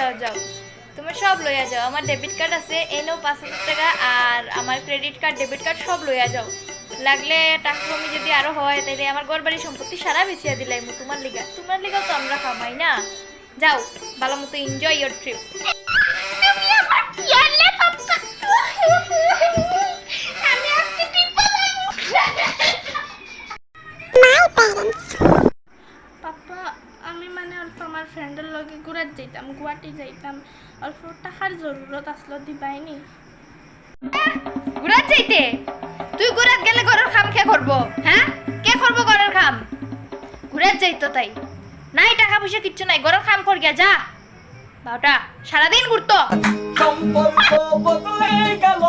যাও যাও তুমি সব লইয়া যাও আমার ডেবিট কার্ড আছে এনো ৫০০০ টাকা আর আমার ক্রেডিট কার্ড ডেবিট কার্ড সব লইয়া যাও লাগলে টাকা কমি যদি আরো হয় তাইলে আমার ঘর বাড়ি সম্পত্তি সারা বেচিয়া দিলাই তোমার লিগা তো আমরা কামাই না যাও ভালো মতো এনজয় ইওর ট্রিপ পাপা আমি মানে অল্প আমার ফ্রেন্ডের লগে ঘুরাত যাইতাম গুয়াহাটি যাইতাম অল্প টাকার জরুরত আসলো দিবাইনি ঘুরাত যাইতে তুই ঘুরাত গেলে ঘরের কাম কে করবো হ্যাঁ কে করবো ঘরের কাম ঘুরাত যাইতো তাই নাই টাকা পয়সা কিচ্ছু নাই ঘরের কাম কর গিয়া যা বাউটা সারাদিন ঘুরতো সম্পর্ক বদলে গেল